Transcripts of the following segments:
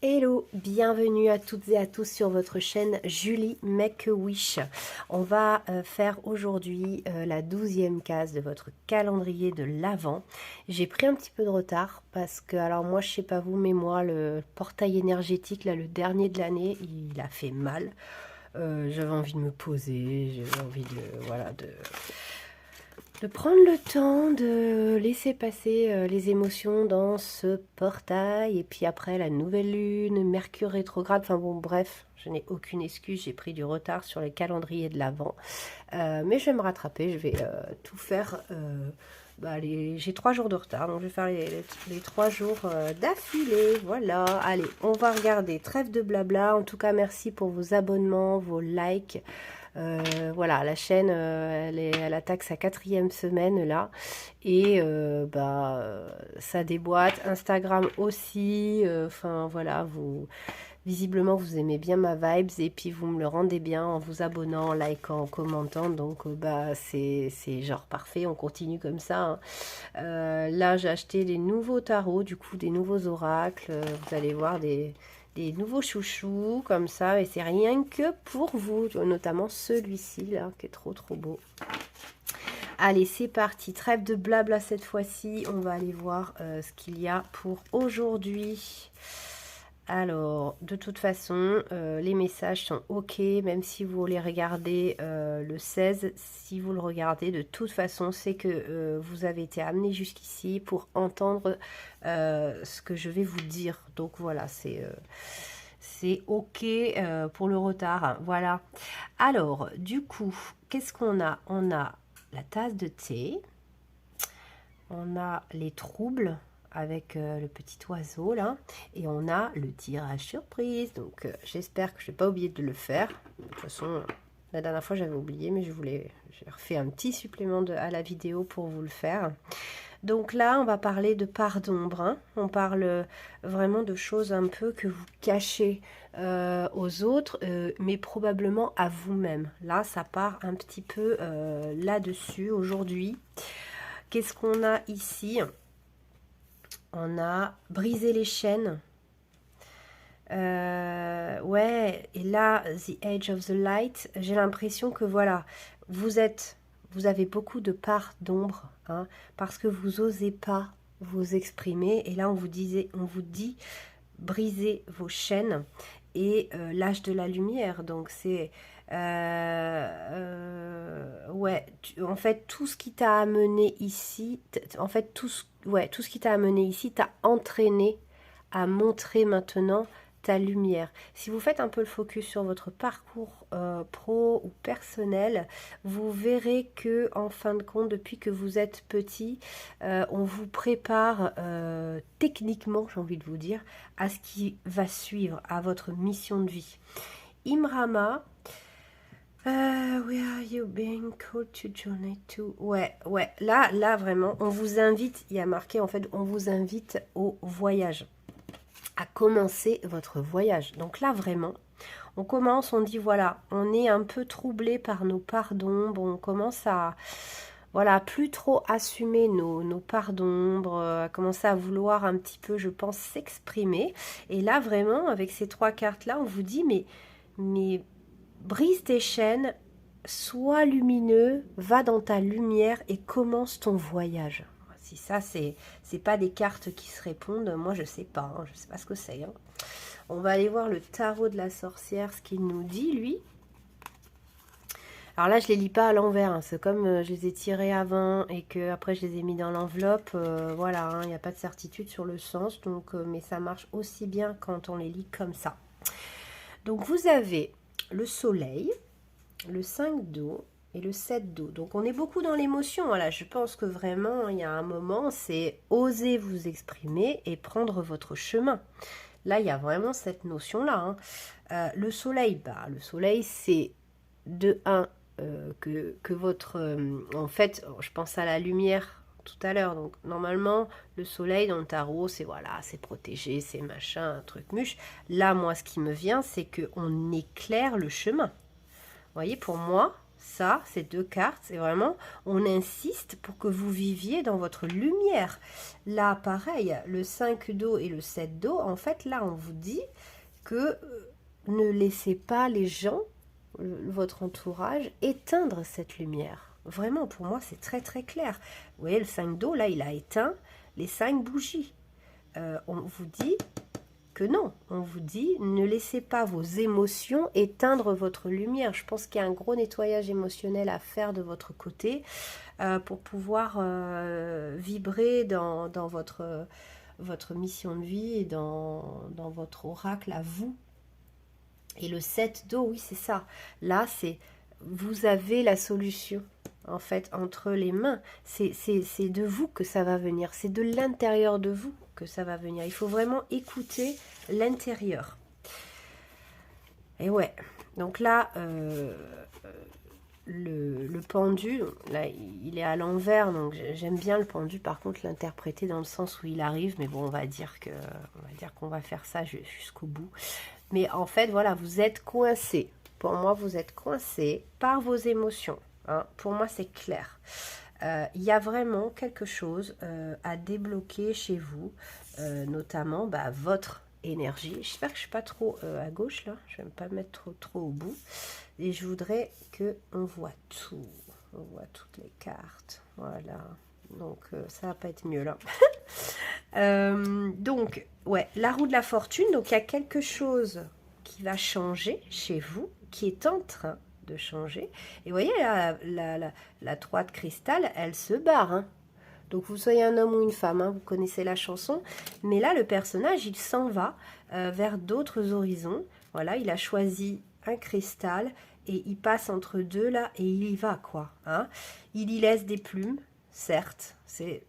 Hello, bienvenue à toutes et à tous sur votre chaîne Julie Make a Wish. On va faire aujourd'hui la 12e case de votre calendrier de l'Avent. J'ai pris un petit peu de retard parce que, alors moi je sais pas vous, mais moi le portail énergétique, là le dernier de l'année, il a fait mal. J'avais envie de me poser, j'avais envie de prendre le temps de laisser passer les émotions dans ce portail. Et puis après, la nouvelle lune, Mercure rétrograde. Enfin bon, bref, je n'ai aucune excuse. J'ai pris du retard sur les calendriers de l'Avent. Mais je vais me rattraper. Je vais tout faire. J'ai 3 jours de retard. Donc je vais faire les 3 jours d'affilée. Voilà. Allez, on va regarder. Trêve de blabla. En tout cas, merci pour vos abonnements, vos likes. Voilà, la chaîne, elle attaque sa 4e semaine là, et ça déboîte. Instagram aussi. Enfin voilà, visiblement vous aimez bien ma vibes et puis vous me le rendez bien en vous abonnant, en likant, en commentant. Donc c'est genre parfait. On continue comme ça, hein. Là j'ai acheté des nouveaux tarots, du coup des nouveaux oracles. Vous allez voir des nouveaux chouchous comme ça, et c'est rien que pour vous, notamment celui-ci là qui est trop beau. Allez, c'est parti, trêve de blabla cette fois-ci. On va aller voir ce qu'il y a pour aujourd'hui. Alors, de toute façon, les messages sont ok, même si vous les regardez le 16, si vous le regardez, de toute façon, c'est que vous avez été amené jusqu'ici pour entendre ce que je vais vous dire. Donc voilà, c'est ok pour le retard, hein, voilà. Alors, du coup, qu'est-ce qu'on a? On a la tasse de thé, on a les troubles, avec le petit oiseau là, et on a le tirage surprise. Donc j'espère que je n'ai pas oublié de le faire. De toute façon, la dernière fois j'avais oublié, mais j'ai refait un petit supplément à la vidéo pour vous le faire. Donc là on va parler de part d'ombre, hein. On parle vraiment de choses un peu que vous cachez aux autres, mais probablement à vous-même. Là ça part un petit peu là-dessus aujourd'hui. Qu'est-ce qu'on a ici? On a brisé les chaînes. Ouais, et là, The Edge of the Light, j'ai l'impression que voilà, vous avez beaucoup de parts d'ombre, hein, parce que vous n'osez pas vous exprimer. Et là, on vous dit, brisez vos chaînes et l'âge de la lumière. Donc c'est ouais, en fait tout ce qui t'a amené ici, en fait tout ce qui t'a amené ici t'a entraîné à montrer maintenant ta lumière. Si vous faites un peu le focus sur votre parcours pro ou personnel, vous verrez que en fin de compte, depuis que vous êtes petit, on vous prépare techniquement, j'ai envie de vous dire, à ce qui va suivre, à votre mission de vie. Imrama, where are you being called to journey to? Ouais, là vraiment, on vous invite, il y a marqué en fait, on vous invite au voyage, à commencer votre voyage. Donc là vraiment, on commence, on dit voilà, on est un peu troublé par nos parts d'ombre, on commence à voilà, plus trop assumer nos parts d'ombre, à commencer à vouloir un petit peu, je pense, s'exprimer. Et là vraiment, avec ces 3 cartes là, on vous dit mais brise tes chaînes, sois lumineux, va dans ta lumière et commence ton voyage. Si ça, c'est pas des cartes qui se répondent, moi je sais pas, hein, je sais pas ce que c'est. Hein. On va aller voir le tarot de la sorcière, ce qu'il nous dit, lui. Alors là, je les lis pas à l'envers, hein. C'est comme je les ai tirés avant et que après je les ai mis dans l'enveloppe. Voilà, hein, il n'y a pas de certitude sur le sens, donc, mais ça marche aussi bien quand on les lit comme ça. Donc vous avez le soleil, le 5 d'eau et le 7 d'eau. Donc on est beaucoup dans l'émotion. Voilà, je pense que vraiment, il y a un moment, c'est oser vous exprimer et prendre votre chemin. Là, il y a vraiment cette notion-là, hein. Le soleil, le soleil, c'est de 1 que votre... en fait, je pense à la lumière tout à l'heure. Donc, normalement, le soleil dans le tarot, c'est voilà, c'est protégé, c'est machin, un truc muche. Là, moi, ce qui me vient, c'est qu'on éclaire le chemin. Vous voyez, pour moi, ça, ces deux cartes, c'est vraiment, on insiste pour que vous viviez dans votre lumière. Là, pareil, le 5 d'eau et le 7 d'eau, en fait, là, on vous dit que ne laissez pas les gens, votre entourage, éteindre cette lumière. Vraiment, pour moi, c'est très très clair. Vous voyez, le 5 d'eau, là, il a éteint les 5 bougies. On vous dit que non, on vous dit ne laissez pas vos émotions éteindre votre lumière. Je pense qu'il y a un gros nettoyage émotionnel à faire de votre côté pour pouvoir vibrer dans votre mission de vie et dans votre oracle à vous. Et le 7 d'eau, oui c'est ça, là c'est vous avez la solution en fait entre les mains, c'est de vous que ça va venir, c'est de l'intérieur de vous que ça va venir. Il faut vraiment écouter l'intérieur. Et ouais, donc là, le pendu, là, il est à l'envers, donc j'aime bien le pendu, par contre, l'interpréter dans le sens où il arrive, mais bon, on va dire qu'on va faire ça jusqu'au bout. Mais en fait, voilà, vous êtes coincé. Pour moi, vous êtes coincé par vos émotions. Hein. Pour moi, c'est clair. Il y a vraiment quelque chose à débloquer chez vous, notamment votre énergie. J'espère que je ne suis pas trop à gauche là, je ne vais pas me mettre trop au bout. Et je voudrais qu'on voit tout, on voit toutes les cartes. Voilà, donc ça va pas être mieux là. Donc, ouais, la roue de la fortune, donc il y a quelque chose qui va changer chez vous, qui est en train de changer. Et vous voyez, la 3 de cristal, elle se barre. Hein. Donc, vous soyez un homme ou une femme, hein, vous connaissez la chanson. Mais là, le personnage, il s'en va vers d'autres horizons. Voilà, il a choisi un cristal et il passe entre deux là et il y va, quoi. Hein. Il y laisse des plumes, certes.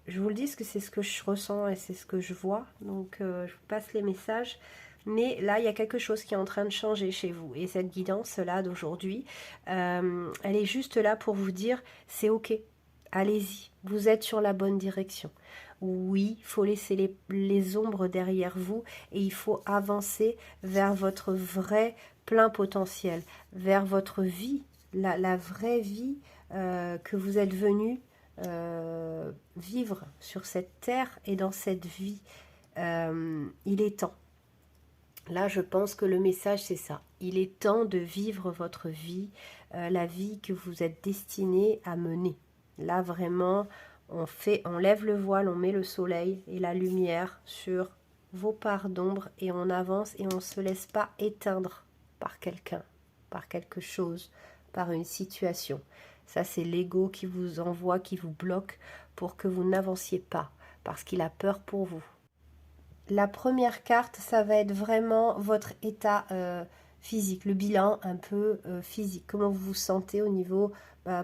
Je vous le dis, parce que c'est ce que je ressens et c'est ce que je vois. Donc, je vous passe les messages. Mais là, il y a quelque chose qui est en train de changer chez vous. Et cette guidance-là d'aujourd'hui, elle est juste là pour vous dire, c'est ok, allez-y, vous êtes sur la bonne direction. Oui, il faut laisser les ombres derrière vous et il faut avancer vers votre vrai plein potentiel, vers votre vie, la vraie vie que vous êtes venu vivre sur cette terre et dans cette vie. Il est temps. Là, je pense que le message, c'est ça. Il est temps de vivre votre vie, la vie que vous êtes destiné à mener. Là, vraiment, on lève le voile, on met le soleil et la lumière sur vos parts d'ombre et on avance et on ne se laisse pas éteindre par quelqu'un, par quelque chose, par une situation. Ça, c'est l'ego qui vous envoie, qui vous bloque pour que vous n'avanciez pas, parce qu'il a peur pour vous. La première carte, ça va être vraiment votre état physique, le bilan un peu physique. Comment vous vous sentez au niveau,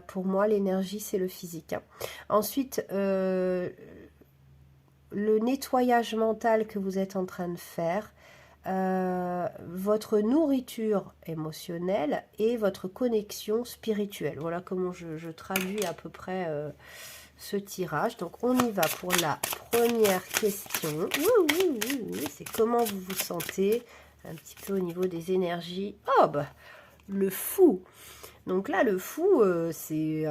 pour moi, l'énergie, c'est le physique. Hein. Ensuite, le nettoyage mental que vous êtes en train de faire, votre nourriture émotionnelle et votre connexion spirituelle. Voilà comment je traduis à peu près ce tirage. Donc on y va pour la première question. Oui, c'est comment vous vous sentez un petit peu au niveau des énergies. Oh bah, le fou. Donc là, le fou, c'est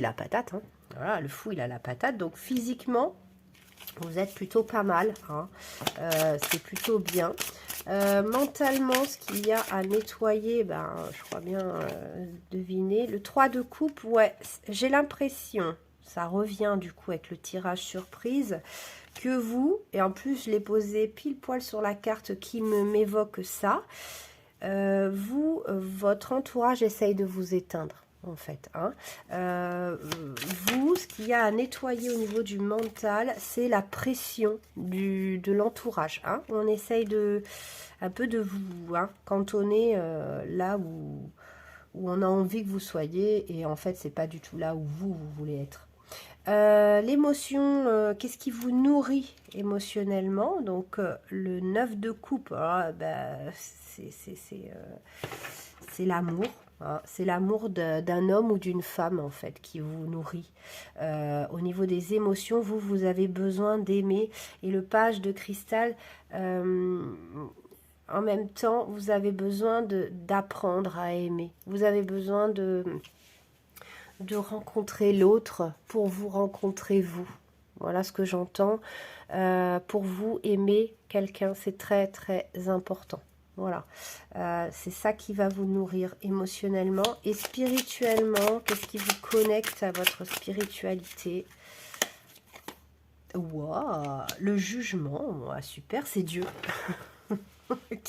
la patate. Hein. Voilà, le fou, il a la patate. Donc physiquement, vous êtes plutôt pas mal. Hein. C'est plutôt bien. Mentalement, ce qu'il y a à nettoyer, je crois bien deviner. Le 3 de coupe, ouais, j'ai l'impression, ça revient du coup avec le tirage surprise, que vous, et en plus je l'ai posé pile poil sur la carte qui m'évoque ça, votre entourage essaye de vous éteindre. En fait, hein. Vous, ce qu'il y a à nettoyer au niveau du mental, c'est la pression de l'entourage. Hein. On essaye un peu de vous cantonner là où on a envie que vous soyez, et en fait, c'est pas du tout là où vous voulez être. L'émotion, qu'est-ce qui vous nourrit émotionnellement? Donc, le 9 de coupe, c'est l'amour. Hein, c'est l'amour d'un homme ou d'une femme, en fait, qui vous nourrit. Au niveau des émotions, vous avez besoin d'aimer. Et le page de cristal, en même temps, vous avez besoin d'apprendre à aimer. Vous avez besoin de de rencontrer l'autre pour vous rencontrer vous. Voilà ce que j'entends. Pour vous, aimer quelqu'un, c'est très très important. Voilà, c'est ça qui va vous nourrir émotionnellement et spirituellement. Qu'est-ce qui vous connecte à votre spiritualité? Waouh, le jugement, super, c'est Dieu.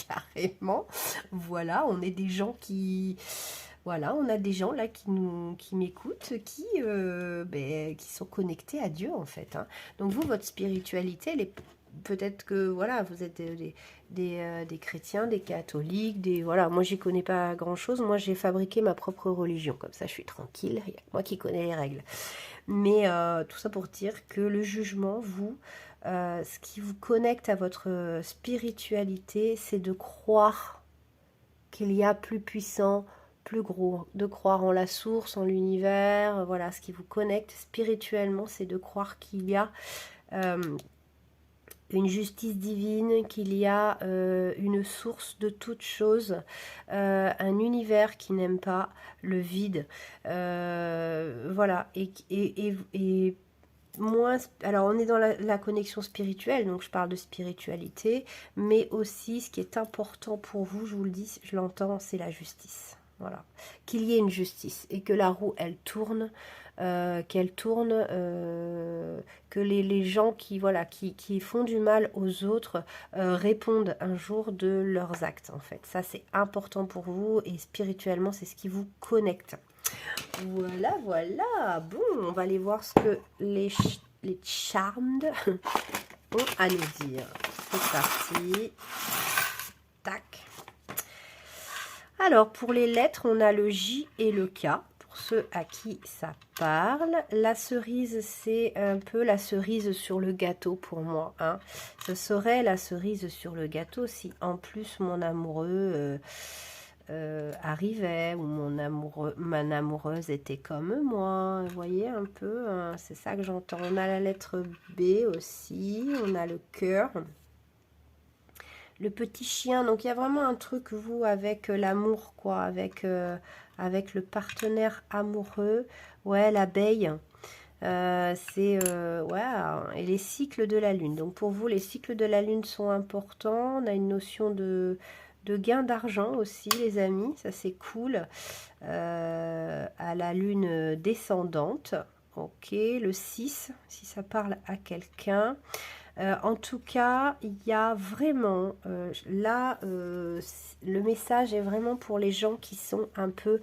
Carrément. Voilà, on est des gens qui... Voilà, on a des gens là qui m'écoutent, qui sont connectés à Dieu en fait. Hein. Donc vous, votre spiritualité, elle est peut-être que voilà, vous êtes des chrétiens, des catholiques, voilà. Moi, j'y connais pas grand-chose. Moi, j'ai fabriqué ma propre religion. Comme ça, je suis tranquille. Il y a que moi qui connais les règles. Mais tout ça pour dire que le jugement, vous, ce qui vous connecte à votre spiritualité, c'est de croire qu'il y a plus puissant, plus gros, de croire en la source, en l'univers. Voilà, ce qui vous connecte spirituellement, c'est de croire qu'il y a une justice divine, qu'il y a une source de toute chose, un univers qui n'aime pas le vide. Voilà, et moins, alors on est dans la connexion spirituelle, donc je parle de spiritualité, mais aussi ce qui est important pour vous, je vous le dis, je l'entends, c'est la justice. Voilà, qu'il y ait une justice et que la roue elle tourne, qu'elle tourne, que les gens voilà, qui font du mal aux autres répondent un jour de leurs actes en fait. Ça c'est important pour vous et spirituellement c'est ce qui vous connecte. Voilà, voilà. Bon, on va aller voir ce que les charmed ont à nous dire. C'est parti. Tac. Alors, pour les lettres, on a le J et le K. Pour ceux à qui ça parle. La cerise, c'est un peu la cerise sur le gâteau pour moi. Hein. Ce serait la cerise sur le gâteau si en plus mon amoureux... arrivait, ou mon amoureuse était comme moi, vous voyez un peu, hein, c'est ça que j'entends. On a la lettre B aussi, on a le cœur, le petit chien, donc il y a vraiment un truc, vous, avec l'amour, quoi, avec le partenaire amoureux, ouais, l'abeille, ouais, et les cycles de la lune. Donc pour vous, les cycles de la lune sont importants. On a une notion de gain d'argent aussi, les amis. Ça, c'est cool. À la lune descendante. Ok, le 6, si ça parle à quelqu'un. En tout cas, il y a vraiment, là, le message est vraiment pour les gens qui sont un peu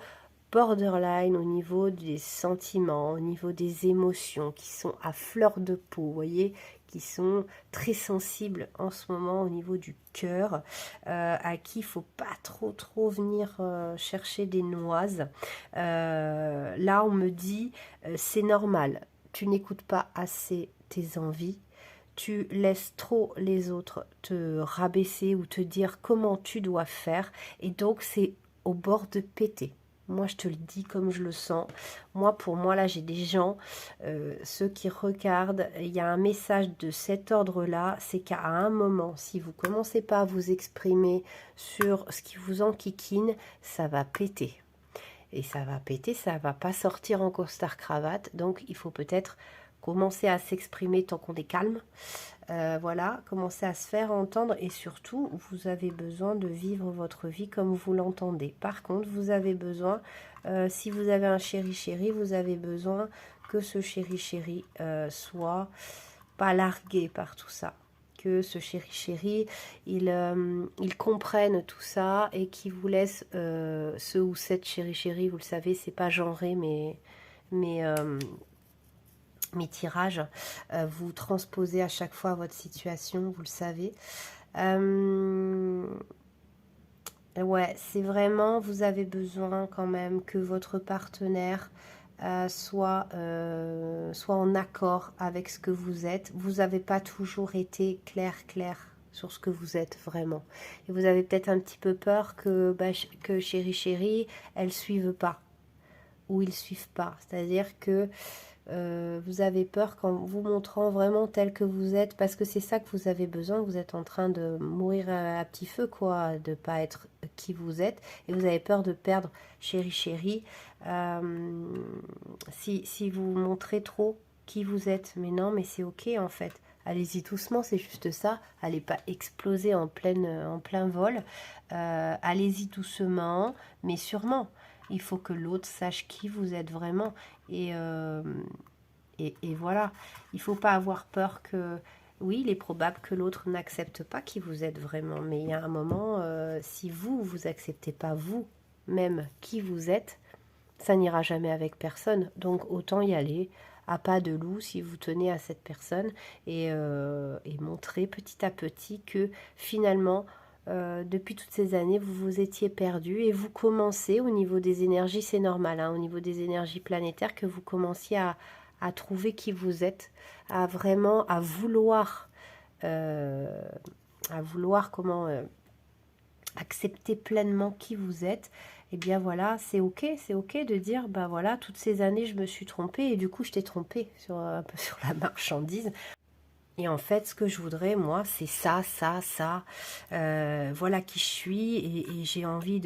borderline au niveau des sentiments, au niveau des émotions, qui sont à fleur de peau, vous voyez, qui sont très sensibles en ce moment au niveau du cœur, à qui il faut pas trop venir chercher des noises. Là, on me dit, c'est normal, tu n'écoutes pas assez tes envies, tu laisses trop les autres te rabaisser ou te dire comment tu dois faire, et donc c'est au bord de péter. Moi, je te le dis comme je le sens. Moi, pour moi, là, j'ai des gens, ceux qui regardent, il y a un message de cet ordre-là, c'est qu'à un moment, si vous commencez pas à vous exprimer sur ce qui vous enquiquine, ça va péter. Et ça va péter, ça va pas sortir en costard-cravate. Donc, il faut peut-être commencer à s'exprimer tant qu'on est calme. Voilà, commencez à se faire entendre et surtout, vous avez besoin de vivre votre vie comme vous l'entendez. Par contre, vous avez besoin, si vous avez un chéri-chéri, vous avez besoin que ce chéri-chéri soit pas largué par tout ça. Que ce chéri-chéri, il comprenne tout ça et qu'il vous laisse ce ou cette chéri-chéri, vous le savez, c'est pas genré, mais mes tirages, vous transposez à chaque fois votre situation, vous le savez. Ouais, c'est vraiment, vous avez besoin quand même que votre partenaire soit en accord avec ce que vous êtes. Vous n'avez pas toujours été clair sur ce que vous êtes vraiment. Et vous avez peut-être un petit peu peur que chéri, elle suive pas. Ou ils suivent pas. C'est-à-dire que vous avez peur qu'en vous montrant vraiment tel que vous êtes, parce que c'est ça que vous avez besoin, vous êtes en train de mourir à petit feu, quoi, de pas être qui vous êtes, et vous avez peur de perdre chéri, si vous montrez trop qui vous êtes. Mais non, mais c'est ok en fait. Allez-y doucement, c'est juste ça. Allez pas exploser en plein vol. Allez-y doucement, mais sûrement. Il faut que l'autre sache qui vous êtes vraiment. Et voilà. Il faut pas avoir peur que... Oui, il est probable que l'autre n'accepte pas qui vous êtes vraiment. Mais il y a un moment, si vous acceptez pas vous-même qui vous êtes, ça n'ira jamais avec personne. Donc autant y aller à pas de loup si vous tenez à cette personne et montrer petit à petit que finalement, depuis toutes ces années, vous vous étiez perdu et vous commencez au niveau des énergies, c'est normal, hein, au niveau des énergies planétaires, que vous commenciez à trouver qui vous êtes, à vraiment, euh, à vouloir comment accepter pleinement qui vous êtes. Et bien voilà, c'est ok de dire, bah voilà, toutes ces années je me suis trompée et du coup je t'ai trompée sur, un peu sur la marchandise. Et en fait, ce que je voudrais, moi, c'est ça, ça, ça. Voilà qui je suis et j'ai envie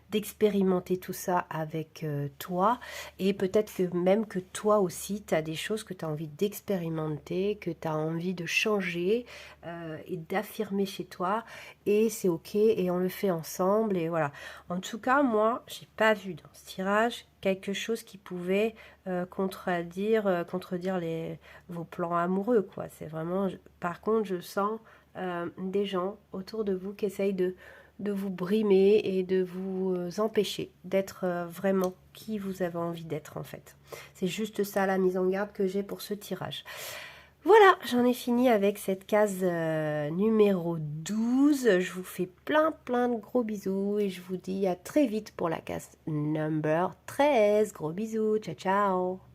d'expérimenter tout ça avec toi. Et peut-être que même que toi aussi, tu as des choses que tu as envie d'expérimenter, que tu as envie de changer et d'affirmer chez toi. Et c'est ok et on le fait ensemble. Et voilà. En tout cas, moi, j'ai pas vu dans ce tirage quelque chose qui pouvait contredire vos plans amoureux, quoi. C'est vraiment... Par contre, je sens des gens autour de vous qui essayent de vous brimer et de vous empêcher d'être vraiment qui vous avez envie d'être, en fait. C'est juste ça la mise en garde que j'ai pour ce tirage. Voilà, j'en ai fini avec cette case numéro 12. Je vous fais plein de gros bisous et je vous dis à très vite pour la case number 13. Gros bisous, ciao ciao.